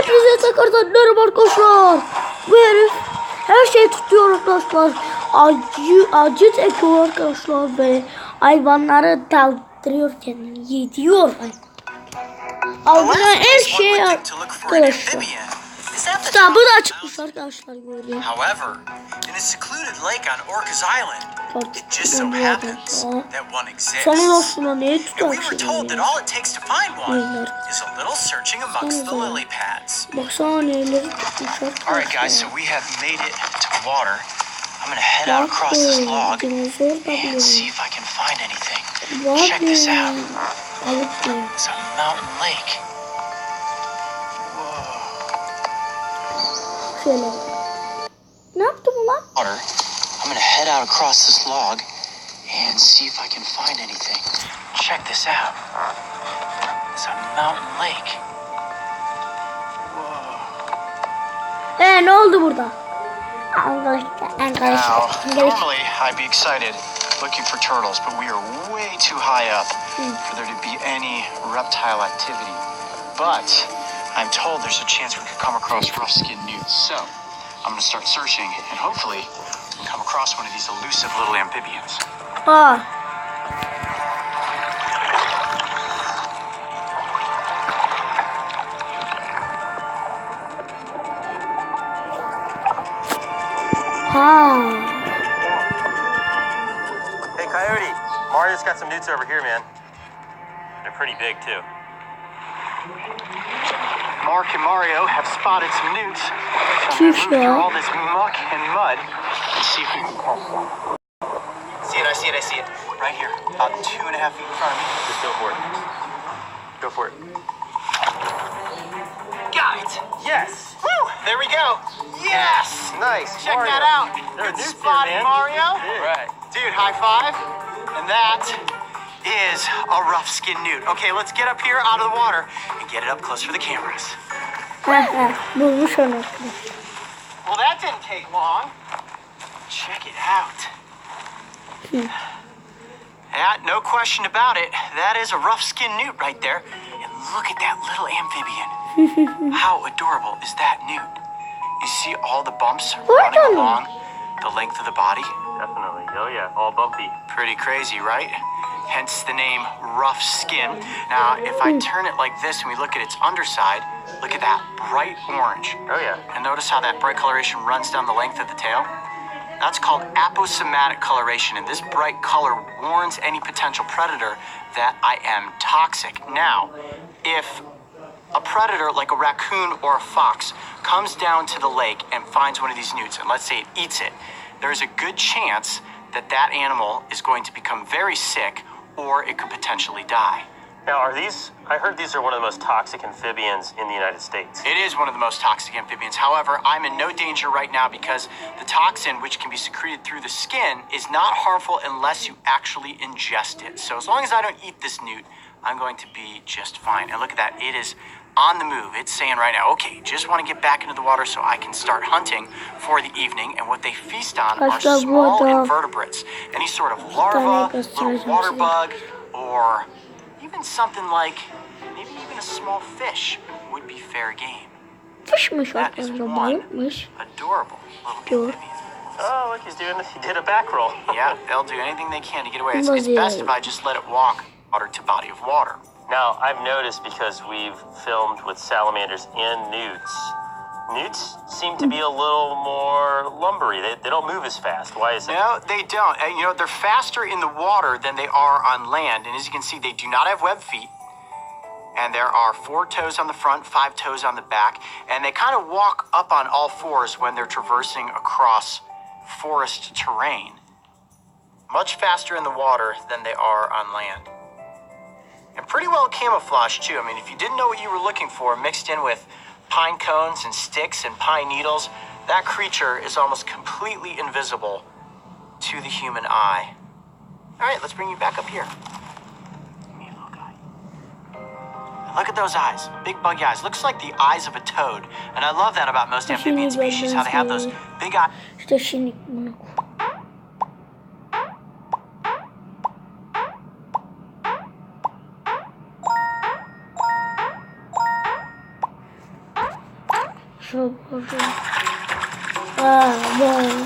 Hepinize tekrardan merhaba arkadaşlar. Bu herif her şeyi tutuyor arkadaşlar. Acı çekiyor arkadaşlar ve hayvanları daldırıyor, kendini yediyor. Aldığına her şey arkadaşlar. Kitabı da çıkmış arkadaşlar, böyle. However, in a secluded lake on Orcas Island, it just so happens that one exists. And we were told that all it takes to find one is a little searching amongst the lily pads. Alright guys, so we have made it to the water. I'm gonna head out across this log and see if I can find anything. Check this out. It's a mountain lake. Ne yaptım ulan? I'm gonna head out across this log and see if I can find anything. Check this out. It's a mountain lake. Ne oldu burada? Now, normally I'd be excited looking for turtles, but we are way too high up for there to be any reptile activity. But I'm told there's a chance we could come across rough-skinned newts. So I'm gonna start searching and hopefully come across one of these elusive little amphibians. Hey Coyote, Mario's got some newts over here, man. They're pretty big too. Mark and Mario have spotted some newts. So move through all this muck and mud and see if we can catch them. See it, I see it. Right here, about 2.5 feet in front of me. Just go for it. Go for it. Got it! Yes! Woo! There we go! Yes! Nice. Check Mario. that out! There are Good newts spot, here, man. Mario! Right. Dude, high five. And that is a rough-skinned newt. Okay, let's get up here out of the water and get it up close for the cameras. Bulmuş onu. Well, that didn't take long. Check it out. Yeah, no question about it. That is a rough-skinned newt right there. And look at that little amphibian. How adorable is that newt? You see all the bumps running along the length of the body? Definitely. Oh yeah, all bumpy. Pretty crazy, right? Hence the name rough skin. Now, if I turn it like this and we look at its underside, look at that bright orange. Oh yeah. And notice how that bright coloration runs down the length of the tail? That's called aposematic coloration, and this bright color warns any potential predator that I am toxic. Now, if a predator like a raccoon or a fox comes down to the lake and finds one of these newts, and let's say it eats it, there's a good chance that that animal is going to become very sick or it could potentially die. Now, I heard these are one of the most toxic amphibians in the United States. It is one of the most toxic amphibians. However, I'm in no danger right now because the toxin, which can be secreted through the skin, is not harmful unless you actually ingest it. So as long as I don't eat this newt, I'm going to be just fine. And look at that, it is on the move. It's saying right now, okay, just want to get back into the water so I can start hunting for the evening. And what they feast on are small invertebrates. Any sort of larva, little water bug, or even something like maybe even a small fish would be fair game. That is one adorable little amphibian. Oh, look, he did a back roll. Yeah, they'll do anything they can to get away. It's best if I just let it walk water to body of water. Now, I've noticed because we've filmed with salamanders and newts, newts seem to be a little more lumbery. They don't move as fast. Why is that? No, they don't. You know, they're faster in the water than they are on land. And as you can see, they do not have webbed feet. And there are 4 toes on the front, 5 toes on the back. And they kind of walk up on all fours when they're traversing across forest terrain. Much faster in the water than they are on land. And pretty well camouflaged too. I mean, if you didn't know what you were looking for, mixed in with pine cones and sticks and pine needles, that creature is almost completely invisible to the human eye. All right, let's bring you back up here. Give me a little guy. Look at those eyes, big buggy eyes. Looks like the eyes of a toad. And I love that about most amphibian species, how they have those big eyes. Şöyle. Aa, böyle.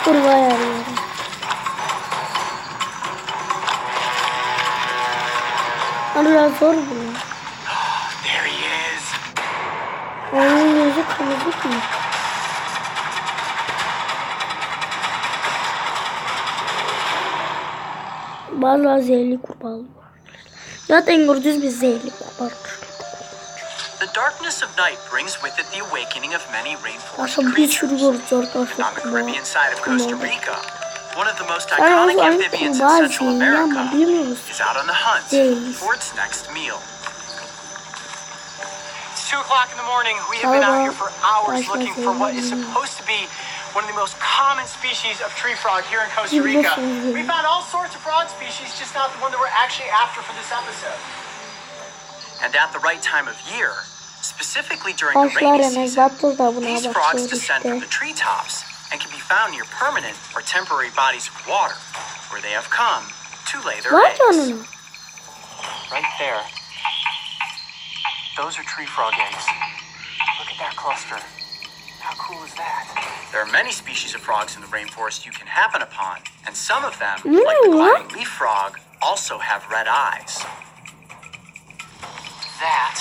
Kurva yarıyorum. Biraz zor bu. There he is. Onun yüzü kırmızı mı? Vallahi zehirli kurbağa var. Zaten gördüğünüz bir zehirli kurbağa. The darkness of night brings with it the awakening of many rainforest Aslında bir sürü creatures. görüyoruz On the arkadaşlar. Caribbean side of Costa Rica, one of the most Yani o iconic zaman amphibians in kurbağa Central zehirli ama America bilmiyoruz. is out on the hunt Zehirli. for its next meal. It's 2 o'clock in the morning. We have been out here for hours looking for what is supposed to be one of the most common species of tree frog here in Costa Rica. We found all sorts of frog species, just not the one that we're actually after for this episode. And at the right time of year, specifically during the rainy season, these frogs descend from the treetops and can be found near permanent or temporary bodies of water, where they have come to lay their eggs. Right there. Those are tree frog eggs. Look at that cluster. How cool is that? There are many species of frogs in the rainforest you can happen upon, and some of them, like the gliding leaf frog, also have red eyes. That,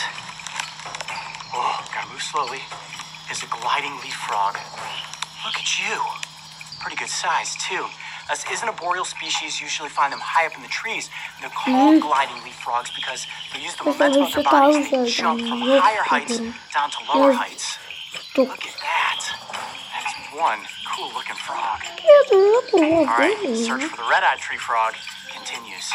oh, gotta move slowly, is a gliding leaf frog. Look at you. Pretty good size, too. This isn't a boreal species. Usually find them high up in the trees. They're called gliding leaf frogs because they use the momentum of their bodies to jump from higher heights down to lower heights. Look at that. That is one cool looking frog. All right, search for the red-eyed tree frog continues.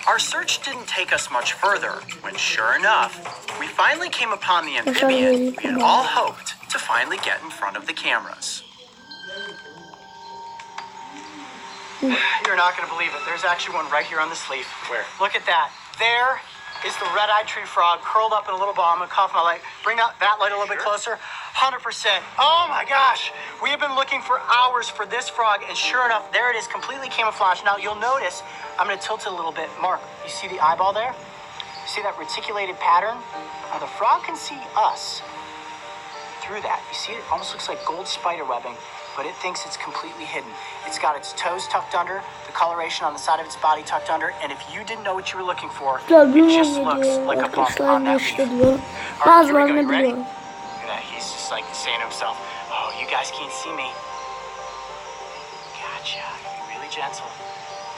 Our search didn't take us much further when, sure enough, we finally came upon the amphibian we had all hoped to finally get in front of the cameras. You're not going to believe it. There's actually one right here on this leaf. Where? Look at that. There is the red-eyed tree frog curled up in a little ball. I'm going to cough my light. Bring that light a little bit closer. 100%. Oh my gosh. We have been looking for hours for this frog, and sure enough, there it is, completely camouflaged. Now, you'll notice, I'm going to tilt it a little bit. Mark, you see the eyeball there? You see that reticulated pattern? Now, the frog can see us through that. You see, it almost looks like gold spider webbing, but it thinks it's completely hidden. It's got its toes tucked under, the coloration on the side of its body tucked under, and if you didn't know what you were looking for, it just looks like a bump on that leaf. All right, here we go. You ready? Look at that. He's just like saying to himself, oh, you guys can't see me. Gotcha. Be really gentle.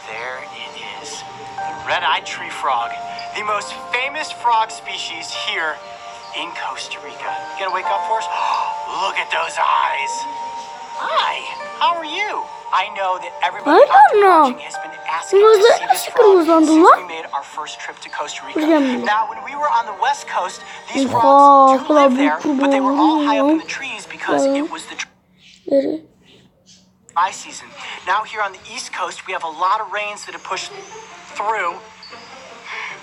There it is. The red-eyed tree frog, the most famous frog species here in Costa Rica. You gonna wake up for us? Look at those eyes. Hi, how are you? I know that everybody watching has been asking to see this frog since we made our first trip to Costa Rica. Now, when we were on the west coast, these frogs do live there, but they were all high up in the trees because it was the dry season. Now, here on the east coast, we have a lot of rains that have pushed through,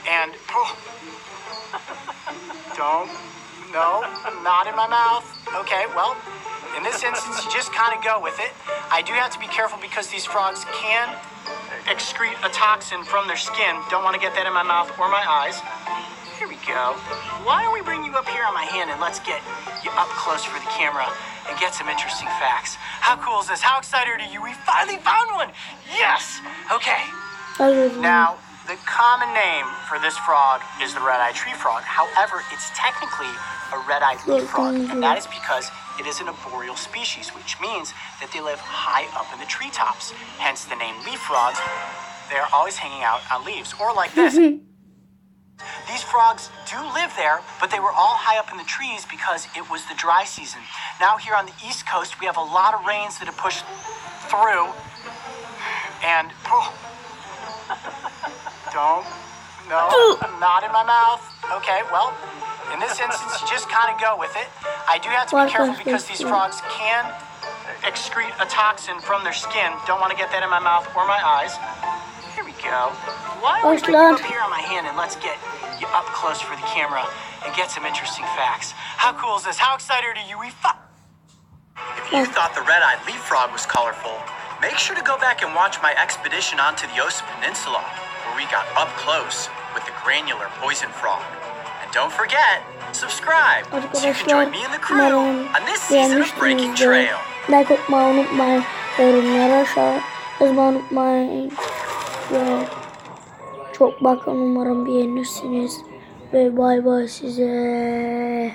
and no, not in my mouth. Okay, well, in this instance, you just kind of go with it. I do have to be careful because these frogs can excrete a toxin from their skin. Don't want to get that in my mouth or my eyes. Here we go. Why don't we bring you up here on my hand and let's get you up close for the camera and get some interesting facts. How cool is this? How excited are you? We finally found one! Yes! Okay. Now, the common name for this frog is the red-eyed tree frog. However, it's technically a red-eyed leaf frog, and that is because it isn't a boreal species, which means that they live high up in the treetops. Hence the name leaf frogs. They're always hanging out on leaves, or like this. These frogs do live there, but they were all high up in the trees because it was the dry season. Now here on the east coast, we have a lot of rains that have pushed through, and not in my mouth. Okay, well, in this instance, you just kind of go with it. I do have to be careful because these frogs can excrete a toxin from their skin. Don't want to get that in my mouth or my eyes. Here we go. Why don't we bring you up here on my hand and let's get you up close for the camera and get some interesting facts. How cool is this? How excited are you? If you thought the red-eyed leaf frog was colorful, Make sure to go back and watch my expedition onto the Osa Peninsula, where we got up close with the granular poison frog. And don't forget, subscribe so you can Arkadaşlar join me and the crew umarım on this season of Breaking beğenmişsinizdir. Trail. Like atmayı unutmayın. Yorumlara aşağı yazmayı unutmayın. Ve çok bakın, umarım beğenirsiniz. Ve bay bay size.